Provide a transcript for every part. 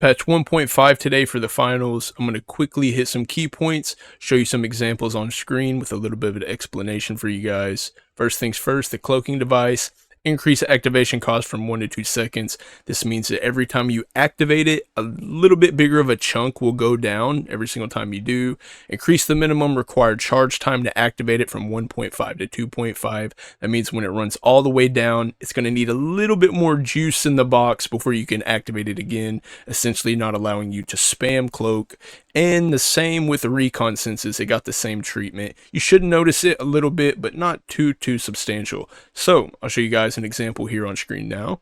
Patch 1.5 today for the finals. I'm going to quickly hit some key points, show you some examples on screen with a little bit of an explanation for you guys. First things first, the cloaking device. Increase activation cost from 1 to 2 seconds. This means that every time you activate it, a little bit bigger of a chunk will go down every single time you do. Increase the minimum required charge time to activate it from 1.5 to 2.5. That means when it runs all the way down, it's going to need a little bit more juice in the box before you can activate it again, essentially not allowing you to spam cloak. And the same with the recon senses, they got the same treatment. You should notice it a little bit, but not too substantial. So I'll show you guys an example here on screen now.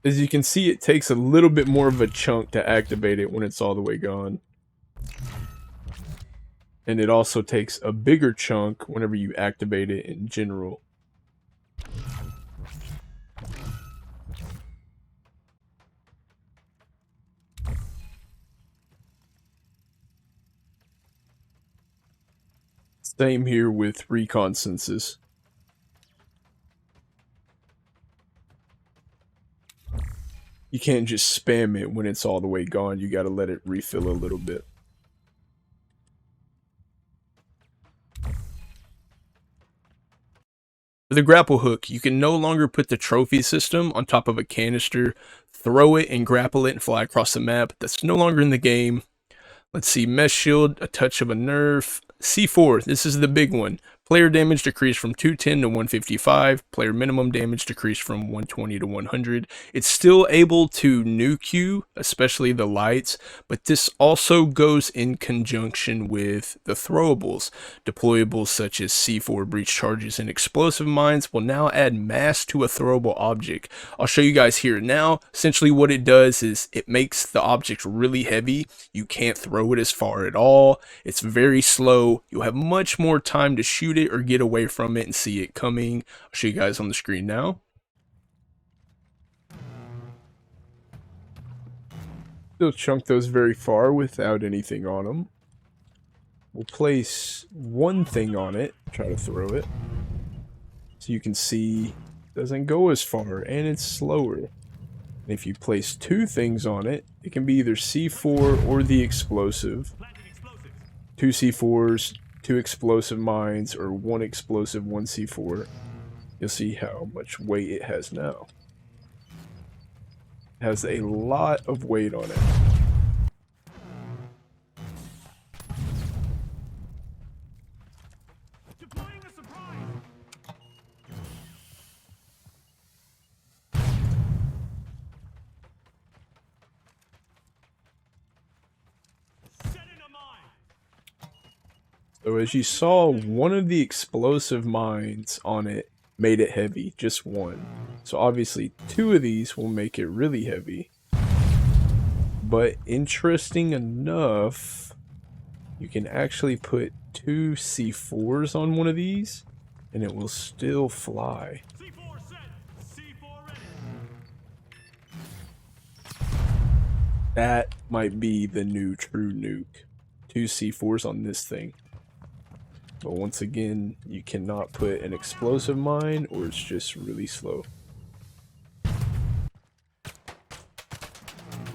As you can see, it takes a little bit more of a chunk to activate it when it's all the way gone. And it also takes a bigger chunk whenever you activate it in general. Same here with recon senses. You can't just spam it when it's all the way gone. You gotta let it refill a little bit. For the grapple hook, you can no longer put the trophy system on top of a canister, throw it and grapple it and fly across the map. That's no longer in the game. Let's see, mesh shield, a touch of a nerf. C4, this is the big one. Player damage decreased from 210 to 155. Player minimum damage decreased from 120 to 100. It's still able to nuke you, especially the lights, but this also goes in conjunction with the throwables. Deployables such as C4 breach charges and explosive mines will now add mass to a throwable object. I'll show you guys here now. Essentially what it does is it makes the object really heavy. You can't throw it as far at all. It's very slow. You'll have much more time to shoot it or get away from it and see it coming. I'll show you guys on the screen now. Still chunk those very far without anything on them. We'll place one thing on it, try to throw it. So you can see it doesn't go as far and it's slower. And if you place two things on it, it can be either C4 or the explosive. 2 C4s, 2 explosive mines, or 1 explosive, 1 C4. You'll see how much weight it has now. It has a lot of weight on it. So as you saw, one of the explosive mines on it made it heavy, just one. So obviously 2 of these will make it really heavy. But interesting enough, you can actually put 2 C4s on one of these and it will still fly. That might be the new true nuke. 2 C4s on this thing. But once again, you cannot put an explosive mine or it's just really slow.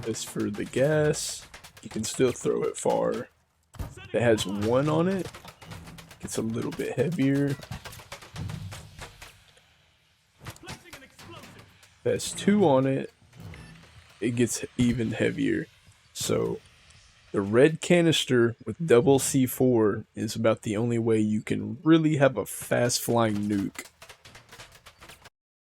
As for the gas, you can still throw it far. It has 1 on it, gets a little bit heavier. It has 2 on it, it gets even heavier. So the red canister with double C4 is about the only way you can really have a fast flying nuke.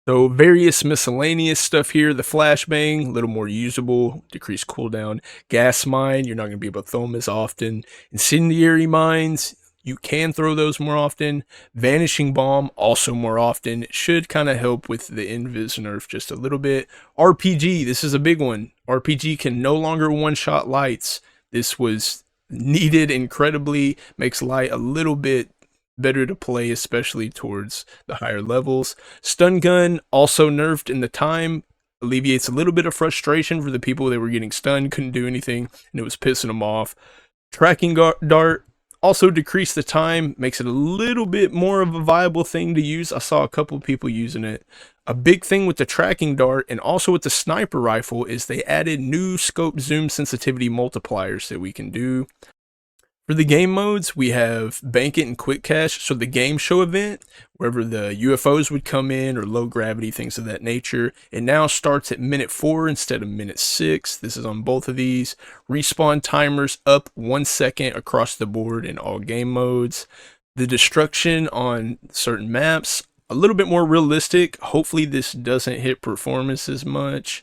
So various miscellaneous stuff here. The flashbang, a little more usable, decreased cooldown. Gas mine, you're not going to be able to throw them as often. Incendiary mines, you can throw those more often. Vanishing bomb, also more often. It should kind of help with the invis nerf just a little bit. RPG, this is a big one. RPG can no longer one-shot lights. This was needed incredibly, makes light a little bit better to play, especially towards the higher levels. Stun gun, also nerfed in the time, alleviates a little bit of frustration for the people that were getting stunned, couldn't do anything, and it was pissing them off. Tracking dart, Also decrease the time, makes it a little bit more of a viable thing to use. I saw a couple of people using it. A big thing with the tracking dart and also with the sniper rifle is they added new scope zoom sensitivity multipliers that we can do. For the game modes, we have Bank It and Quick Cache. So the game show event, wherever the UFOs would come in or low gravity, things of that nature, it now starts at minute 4 instead of minute 6. This is on both of these. Respawn timers up 1 second across the board in all game modes. The destruction on certain maps, a little bit more realistic. Hopefully this doesn't hit performance as much.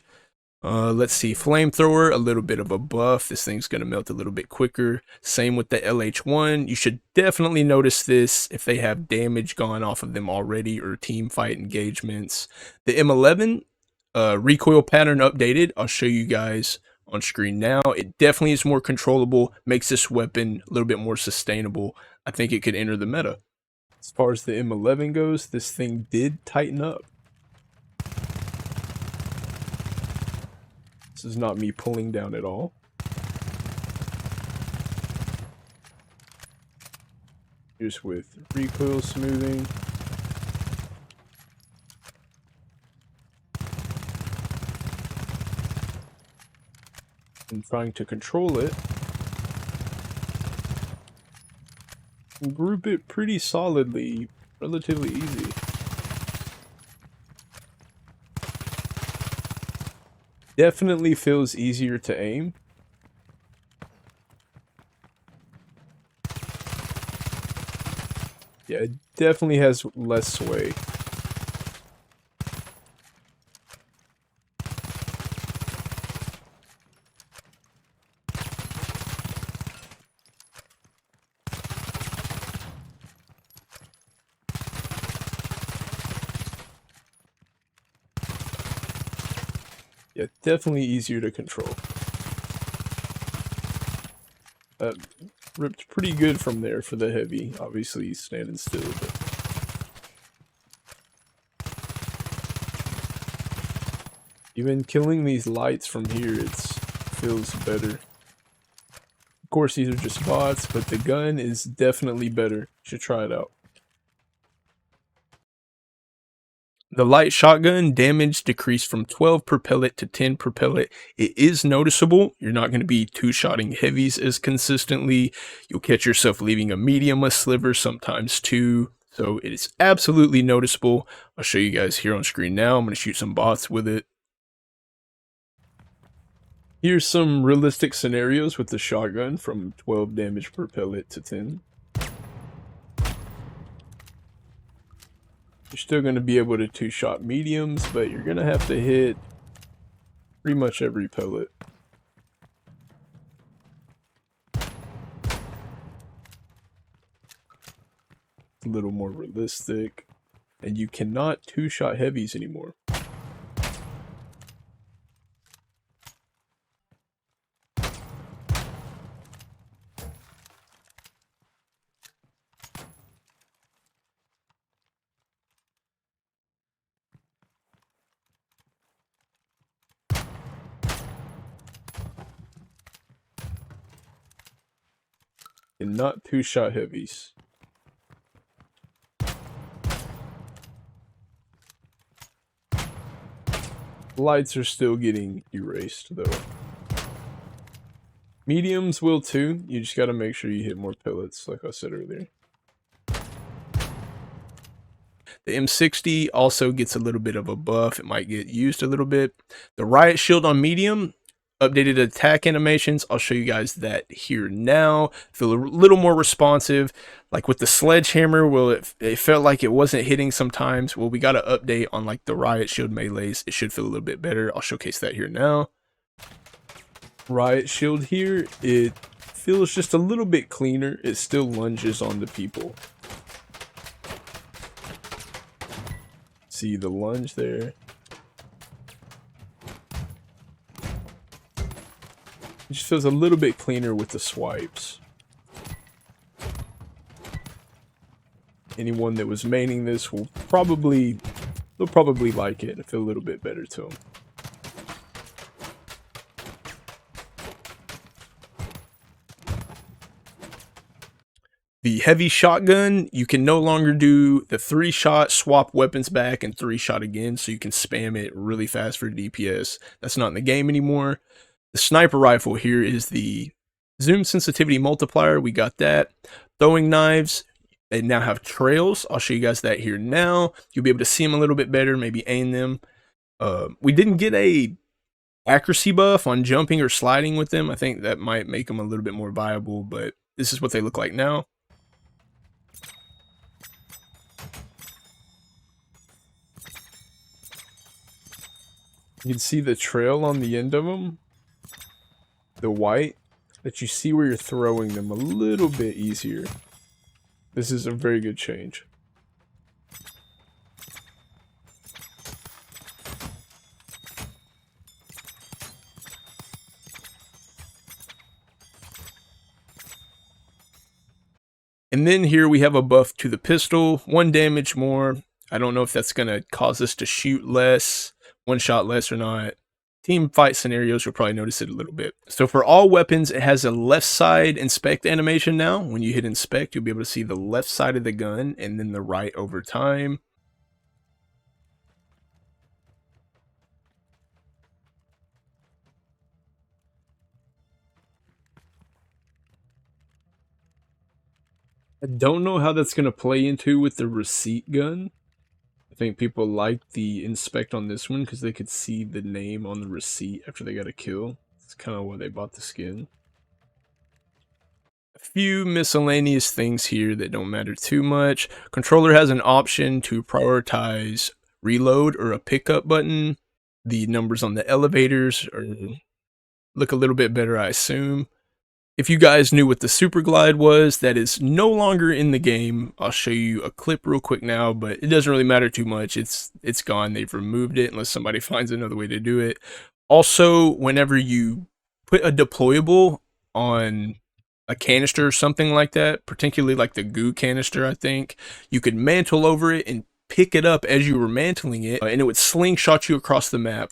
Let's see, flamethrower, a little bit of a buff. This thing's going to melt a little bit quicker. Same with the LH1. You should definitely notice this if they have damage gone off of them already or team fight engagements. The M11, recoil pattern updated. I'll show you guys on screen now. It definitely is more controllable, makes this weapon a little bit more sustainable. I think it could enter the meta. As far as the M11 goes, this thing did tighten up. This is not me pulling down at all. Here's with recoil smoothing. I'm trying to control it. And group it pretty solidly, relatively easy. Definitely feels easier to aim. Yeah, it definitely has less sway. Yeah, definitely easier to control. Ripped pretty good from there for the heavy. Obviously, he's standing still, but even killing these lights from here, it feels better. Of course, these are just bots, but the gun is definitely better. You should try it out. The light shotgun damage decreased from 12 per pellet to 10 per pellet. It is noticeable. You're not going to be two-shotting heavies as consistently. You'll catch yourself leaving a medium a sliver, sometimes two. So it is absolutely noticeable. I'll show you guys here on screen now. I'm going to shoot some bots with it. Here's some realistic scenarios with the shotgun from 12 damage per pellet to 10. You're still going to be able to two-shot mediums, but you're going to have to hit pretty much every pellet. A little more realistic. And you cannot two-shot heavies anymore. And not two-shot heavies. Lights are still getting erased though. Mediums will too. You just gotta make sure you hit more pellets, like I said earlier. The M60 also gets a little bit of a buff. It might get used a little bit. The riot shield on medium, updated attack animations. I'll show you guys that here now. Feel a little more responsive. Like with the sledgehammer, well, it felt like it wasn't hitting sometimes. Well, we got an update on like the riot shield melees. It should feel a little bit better. I'll showcase that here now. Riot shield here, it feels just a little bit cleaner. It still lunges onto people. See the lunge there. It just feels a little bit cleaner with the swipes. Anyone that was maining this will probably like it and feel a little bit better to them. The heavy shotgun, you can no longer do the 3-shot, swap weapons back, and 3-shot again, so you can spam it really fast for DPS. That's not in the game anymore. The sniper rifle here is the zoom sensitivity multiplier. We got that. Throwing knives, they now have trails. I'll show you guys that here now. You'll be able to see them a little bit better, maybe aim them. We didn't get a accuracy buff on jumping or sliding with them. I think that might make them a little bit more viable, but this is what they look like now. You can see the trail on the end of them, the white, that you see where you're throwing them a little bit easier. This is a very good change. And then here we have a buff to the pistol, 1 damage more. I don't know if that's going to cause us to shoot less, 1 shot less or not. Team fight scenarios, you'll probably notice it a little bit. So for all weapons, it has a left side inspect animation now. When you hit inspect, you'll be able to see the left side of the gun and then the right over time. I don't know how that's going to play into with the receipt gun. I think people like the inspect on this one because they could see the name on the receipt after they got a kill. That's kind of why they bought the skin. A few miscellaneous things here that don't matter too much. Controller has an option to prioritize reload or a pickup button. The numbers on the elevators look a little bit better, I assume. If you guys knew what the super glide was, that is no longer in the game. I'll show you a clip real quick now, but it doesn't really matter too much. It's gone. They've removed it unless somebody finds another way to do it. Also, whenever you put a deployable on a canister or something like that, particularly like the goo canister, I think, you could mantle over it and pick it up as you were mantling it, and it would slingshot you across the map.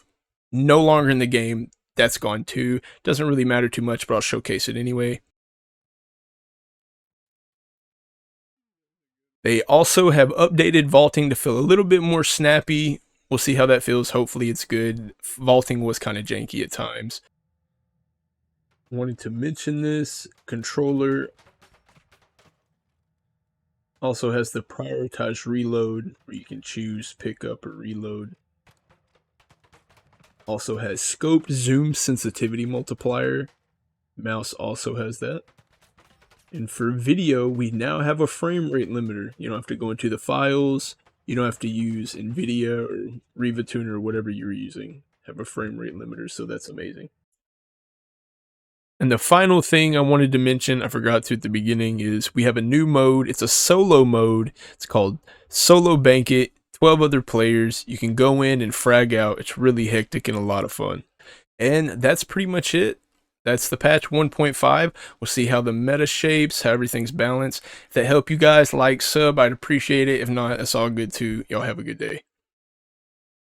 No longer in the game. That's gone too. Doesn't really matter too much, but I'll showcase it anyway. They also have updated vaulting to feel a little bit more snappy. We'll see how that feels. Hopefully it's good. Vaulting was kind of janky at times. Wanted to mention this. Controller also has the prioritized reload, where you can choose pick up or reload. Also has scope zoom sensitivity multiplier. Mouse also has that. And for video, we now have a frame rate limiter. You don't have to go into the files. You don't have to use NVIDIA or Riva Tuner or whatever you're using. Have a frame rate limiter, so that's amazing. And the final thing I wanted to mention, I forgot to at the beginning, is we have a new mode. It's a solo mode. It's called Solo Banquet. 12 other players. You can go in and frag out. It's really hectic and a lot of fun. And that's pretty much it. That's the patch 1.5. We'll see how the meta shapes, how everything's balanced. If that helped you guys, like, sub, I'd appreciate it. If not, that's all good too. Y'all have a good day.